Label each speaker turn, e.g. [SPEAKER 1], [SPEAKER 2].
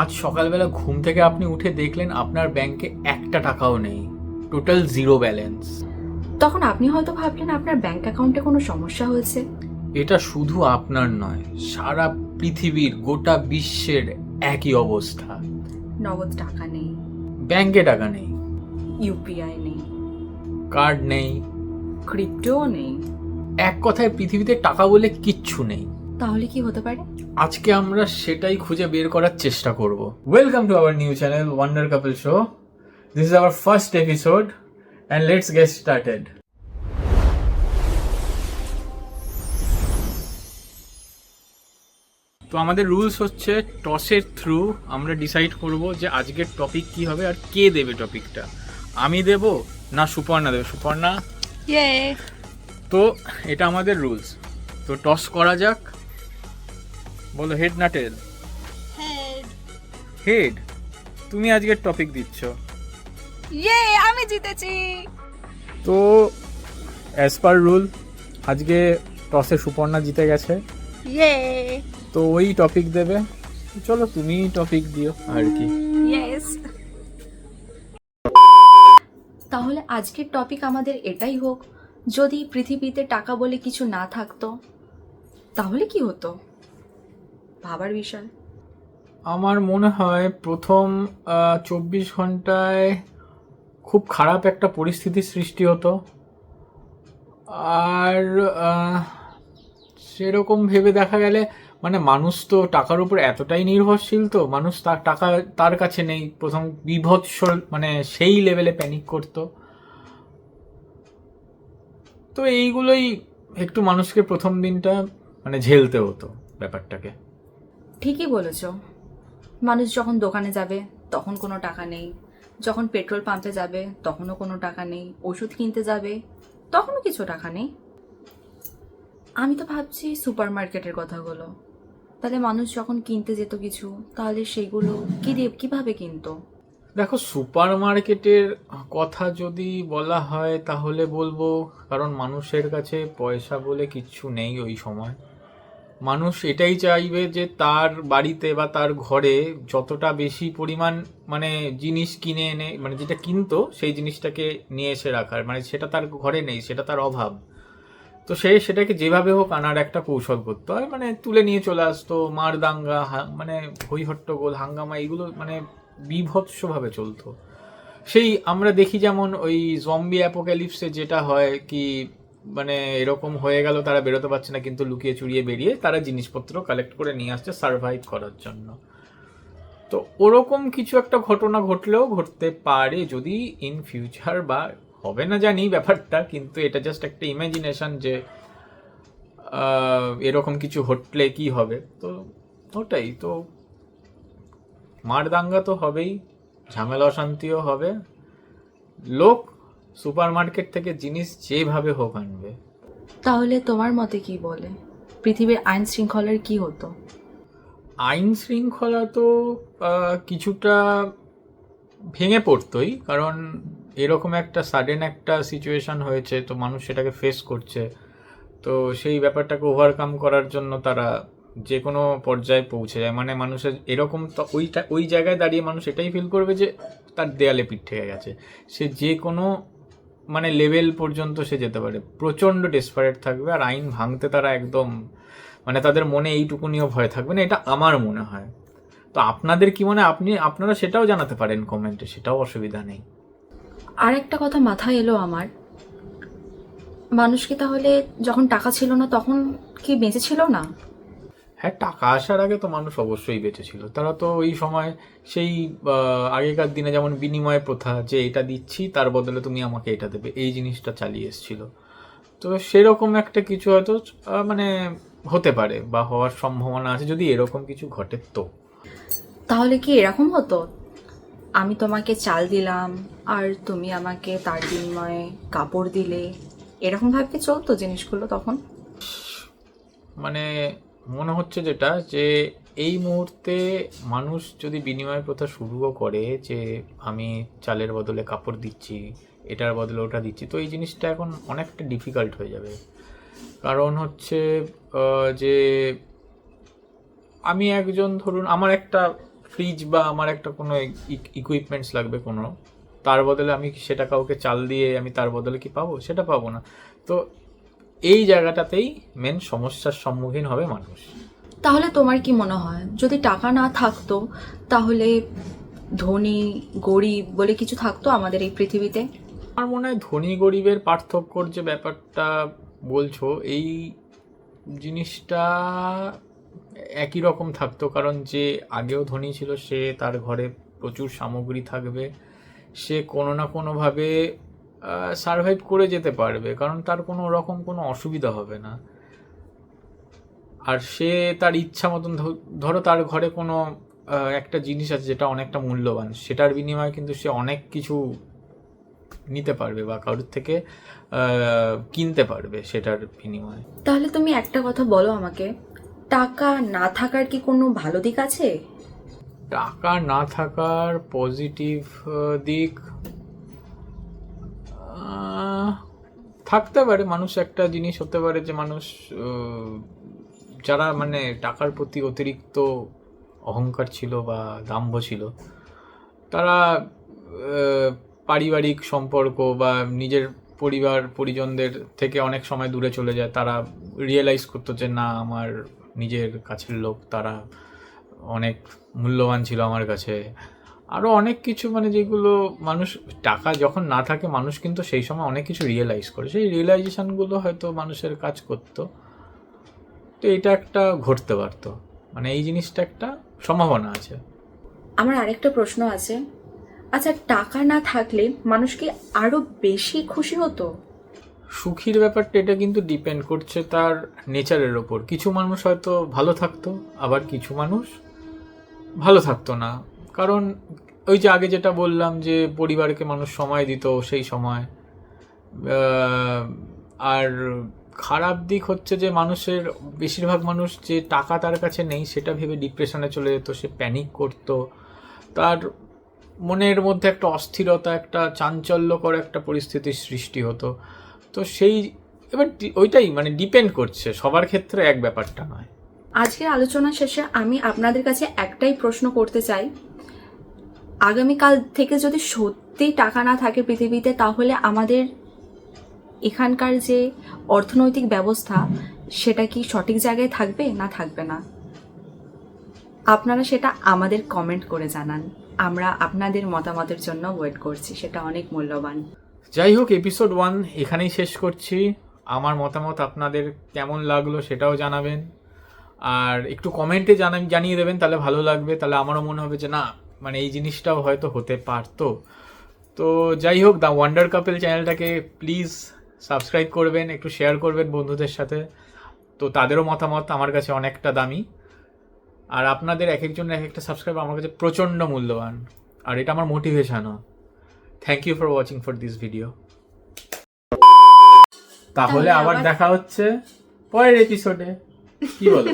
[SPEAKER 1] আজ সকালবেলা ঘুম থেকে আপনি উঠে দেখলেন আপনার ব্যাংকে একটা টাকাও নেই, টোটাল জিরো ব্যালেন্স।
[SPEAKER 2] তখন আপনি হয়তো ভাবলেন আপনার ব্যাংক অ্যাকাউন্টে কোনো সমস্যা হয়েছে।
[SPEAKER 1] এটা শুধু আপনার নয়, সারা পৃথিবীর গোটা বিশ্বের একই অবস্থা।
[SPEAKER 2] নগদ টাকা নেই,
[SPEAKER 1] ব্যাংকে টাকা নেই,
[SPEAKER 2] ইউপিআই নেই,
[SPEAKER 1] কার্ড নেই,
[SPEAKER 2] ক্রিপ্টোও নেই।
[SPEAKER 1] এক কথায় পৃথিবীতে টাকা বলে কিচ্ছু নেই।
[SPEAKER 2] তাহলে কি হতে পারে?
[SPEAKER 1] আজকে আমরা সেটাই খুঁজে বের করার চেষ্টা করব। Welcome to our new channel wonder couple show. This is our first episode and let's get started. তো আমাদের রুলস হচ্ছে টসের থ্রু আমরা ডিসাইড করব যে আজকের টপিক কি হবে আর কে দেবে টপিকটা। আমি দেব না সুপর্ণা দেবে? সুপর্ণা। তো এটা আমাদের রুলস। তো টস করা যাক। বলো, হেড না টেল? হেড। তুমি আজকের টপিক দিচ্ছ।
[SPEAKER 2] আমি জিতেছি।
[SPEAKER 1] তো অ্যাজ পার রুল আজকে টসে সুপর্ণা জিতে গেছে, তো ওই টপিক দেবে। চলো তুমি টপিক দিও আর কি।
[SPEAKER 2] তাহলে আজকের টপিক আমাদের এটাই হোক, যদি পৃথিবীতে টাকা বলে কিছু না থাকতো তাহলে কি হতো? ভাবার বিষয়।
[SPEAKER 1] আমার মনে হয় প্রথম 24 ঘন্টায় খুব খারাপ একটা পরিস্থিতির সৃষ্টি হতো। আর সেরকম ভেবে দেখা গেলে মানে মানুষ তো টাকার উপর এতটাই নির্ভরশীল, তো মানুষ তার টাকা তার কাছে নেই, প্রথম বিভৎস মানে সেই লেভেলে প্যানিক করতো। তো এইগুলোই একটু মানুষকে প্রথম দিনটা মানে ঝেলতে হতো ব্যাপারটাকে।
[SPEAKER 2] ঠিকই বলেছ। মানুষ যখন দোকানে যাবে তখন কোনো টাকা নেই, যখন পেট্রোল পাম্পে যাবে তখনও কোনো টাকা নেই, ওষুধ কিনতে যাবে তখনও কিছু টাকা নেই। আমি তো ভাবছি সুপার মার্কেটের কথাগুলো। তাহলে মানুষ যখন কিনতে যেত কিছু, তাহলে সেগুলো কিভাবে কিনতো?
[SPEAKER 1] দেখো, সুপার মার্কেটের কথা যদি বলা হয় তাহলে বলবো, কারণ মানুষের কাছে পয়সা বলে কিচ্ছু নেই ওই সময়। মানুষ এটাই চাইবে যে তার বাড়িতে বা তার ঘরে যতটা বেশি পরিমাণ মানে জিনিস কিনে এনে, মানে যেটা কিনতো সেই জিনিসটাকে নিয়ে এসে রাখার, মানে সেটা তার ঘরে নেই, সেটা তার অভাব। তো সে সেটাকে যেভাবে হোক আনার একটা কৌশল করতো, আর মানে তুলে নিয়ে চলে আসতো। মার দাঙ্গা, মানে হই হট্টগোল, হাঙ্গামা, এইগুলো মানে বীভৎসভাবে চলতো। সেই আমরা দেখি যেমন ওই জম্বি অ্যাপোক্যালিপসে যেটা হয় কি, মানে এরকম হয়ে গেল, তারা বেরোতে পারছে না কিন্তু লুকিয়ে চুরিয়ে বেরিয়ে তারা জিনিসপত্র কালেক্ট করে নিয়ে আসছে সার্ভাইভ করার জন্য। তো ওরকম কিছু একটা ঘটনা ঘটলেও ঘটতে পারে যদি ইন ফিউচার, বা হবে না জানি ব্যাপারটা, কিন্তু এটা জাস্ট একটা ইমাজিনেশন যে এরকম কিছু ঘটলে কি হবে। তো ওটাই তো, মার দাঙ্গা তো হবেই, ঝামেলা অশান্তিও হবে, লোক সুপার মার্কেট থেকে জিনিস যেভাবে হোক আনবে।
[SPEAKER 2] তাহলে তোমার মতে কি বলে, পৃথিবীর আইন শৃঙ্খলার কি হতো?
[SPEAKER 1] আইন শৃঙ্খলা তো কিছুটা ভেঙে পড়তোই, কারণ এরকম একটা সাডেন একটা সিচুয়েশন হয়েছে, তো মানুষ সেটাকে ফেস করছে। তো সেই ব্যাপারটাকে ওভারকাম করার জন্য তারা যে কোনো পর্যায়ে পৌঁছে যায়, মানে মানুষের এরকম তো ওই জায়গায় দাঁড়িয়ে মানুষ এটাই ফিল করবে যে তার দেয়ালে পিঠ থেকে গেছে। সে যে কোনো মানে লেভেল পর্যন্ত সে যেতে পারে, প্রচণ্ড ডেসপারেট থাকবে, আর আইন ভাঙতে তারা একদম মানে তাদের মনে এইটুকুনিও ভয় থাকবে না, এটা আমার মনে হয়। তো আপনাদের কি মনে হয়? আপনারা সেটাও জানাতে পারেন কমেন্টে, সেটাও অসুবিধা নেই।
[SPEAKER 2] আর একটা কথা মাথায় এলো আমার, মানুষ কি তাহলে যখন টাকা ছিল না তখন কি বেঁচে ছিল না?
[SPEAKER 1] হ্যাঁ, টাকা আসার আগে তো মানুষ অবশ্যই বেঁচে ছিল। তারা তো ওই সময় সেই আগেকার দিনে যেমন বিনিময় প্রথা, যে এটা দিচ্ছি তার বদলে তুমি আমাকে এটা দেবে, এই জিনিসটা চালিয়ে এসেছিল। তো সেরকম একটা কিছু হয়তো মানে হতে পারে বা হওয়ার সম্ভাবনা আছে যদি এরকম কিছু ঘটে। তো
[SPEAKER 2] তাহলে কি এরকম হতো, আমি তোমাকে চাল দিলাম আর তুমি আমাকে তার বিনিময়ে কাপড় দিলে, এরকম ভাবে কি চলতো জিনিসগুলো তখন?
[SPEAKER 1] মানে মনে হচ্ছে যেটা, যে এই মুহূর্তে মানুষ যদি বিনিময় প্রথা শুরুও করে, যে আমি চালের বদলে কাপড় দিচ্ছি, এটার বদলে ওটা দিচ্ছি, তো এই জিনিসটা এখন অনেকটা ডিফিকাল্ট হয়ে যাবে। কারণ হচ্ছে যে আমি একজন, ধরুন আমার একটা ফ্রিজ বা আমার একটা কোনো ইকুইপমেন্টস লাগবে কোনো, তার বদলে আমি সেটা কাউকে চাল দিয়ে আমি তার বদলে কি পাবো? সেটা পাবো না। তো এই জায়গাটাতেই মেন সমস্যার সম্মুখীন হবে মানুষ।
[SPEAKER 2] তাহলে তোমার কি মনে হয় যদি টাকা না থাকতো তাহলে ধনী গরিব বলে কিছু থাকতো আমাদের এই পৃথিবীতে?
[SPEAKER 1] আমার মনে হয় ধনী গরিবের পার্থক্যর যে ব্যাপারটা বলছো, এই জিনিসটা একই রকম থাকতো। কারণ যে আগেও ধনী ছিল সে তার ঘরে প্রচুর সামগ্রী থাকবে, সে কোনো না কোনোভাবে সারভাইভ করে যেতে পারবে, কারণ তার কোনো রকম কোনো অসুবিধা হবে না। আর সে তার ইচ্ছা মতন ধরো তার ঘরে কোনো একটা জিনিস আছে যেটা অনেকটা মূল্যবান, সেটার বিনিময়ে কিন্তু সে অনেক কিছু নিতে পারবে বা কারোর থেকে কিনতে পারবে সেটার বিনিময়ে।
[SPEAKER 2] তাহলে তুমি একটা কথা বলো আমাকে, টাকা না থাকার কি কোনো ভালো দিক আছে?
[SPEAKER 1] টাকা না থাকার পজিটিভ দিক থাকতে পারে। মানুষ একটা জিনিস হতে পারে যে মানুষ যারা মানে টাকার প্রতি অতিরিক্ত অহংকার ছিল বা দাম্ভ ছিল, তারা পারিবারিক সম্পর্ক বা নিজের পরিবার পরিজনদের থেকে অনেক সময় দূরে চলে যায়। তারা রিয়েলাইজ করতো যে না, আমার নিজের কাছের লোক তারা অনেক মূল্যবান ছিল আমার কাছে। আরও অনেক কিছু মানে যেগুলো মানুষ, টাকা যখন না থাকে মানুষ কিন্তু সেই সময় অনেক কিছু রিয়েলাইজ করে, সেই রিয়েলাইজেশনগুলো হয়তো মানুষের কাজ করতো। তো এটা একটা ঘটতে পারতো, মানে এই জিনিসটা একটা সম্ভাবনা আছে।
[SPEAKER 2] আমার আরেকটা প্রশ্ন আছে, আচ্ছা টাকা না থাকলে মানুষ কি আরো বেশি খুশি হতো?
[SPEAKER 1] সুখীর ব্যাপারটা এটা কিন্তু ডিপেন্ড করছে তার নেচারের ওপর। কিছু মানুষ হয়তো ভালো থাকতো, আবার কিছু মানুষ ভালো থাকতো না। কারণ ওই যে আগে যেটা বললাম যে পরিবারকে মানুষ সময় দিত সেই সময়। আর খারাপ দিক হচ্ছে যে মানুষের বেশিরভাগ মানুষ যে টাকা তার কাছে নেই সেটা ভেবে ডিপ্রেশনে চলে যেত, সে প্যানিক করতো, তার মনের মধ্যে একটা অস্থিরতা, একটা চাঞ্চল্যকর একটা পরিস্থিতির সৃষ্টি হতো। তো সেই এবার ওইটাই মানে ডিপেন্ড করছে, সবার ক্ষেত্রে এক ব্যাপারটা নয়।
[SPEAKER 2] আজকের আলোচনা শেষে আমি আপনাদের কাছে একটাই প্রশ্ন করতে চাই, আগামীকাল থেকে যদি সত্যি টাকা না থাকে পৃথিবীতে, তাহলে আমাদের এখানকার যে অর্থনৈতিক ব্যবস্থা সেটা কি সঠিক জায়গায় থাকবে না থাকবে না? আপনারা সেটা আমাদের কমেন্ট করে জানান। আমরা আপনাদের মতামতের জন্য ওয়েট করছি, সেটা অনেক মূল্যবান।
[SPEAKER 1] যাই হোক, এপিসোড 1 এখানেই শেষ করছি। আমার মতামত আপনাদের কেমন লাগলো সেটাও জানাবেন, আর একটু কমেন্টে জানিয়ে দেবেন, তাহলে ভালো লাগবে। তাহলে আমারও মনে হবে যে না, মানে এই জিনিসটাও হয়তো হতে পারতো। তো যাই হোক, দ্য ওয়ান্ডার কাপল চ্যানেলটাকে প্লিজ সাবস্ক্রাইব করবেন, একটু শেয়ার করবেন বন্ধুদের সাথে। তো তাদেরও মতামত আমার কাছে অনেকটা দামি, আর আপনাদের এক একজনের এক একটা সাবস্ক্রাইব আমার কাছে প্রচণ্ড মূল্যবান, আর এটা আমার মোটিভেশনও। Thank you for watching for this video. তাহলে আবার দেখা হচ্ছে পরের এপিসোডে, কি বলো?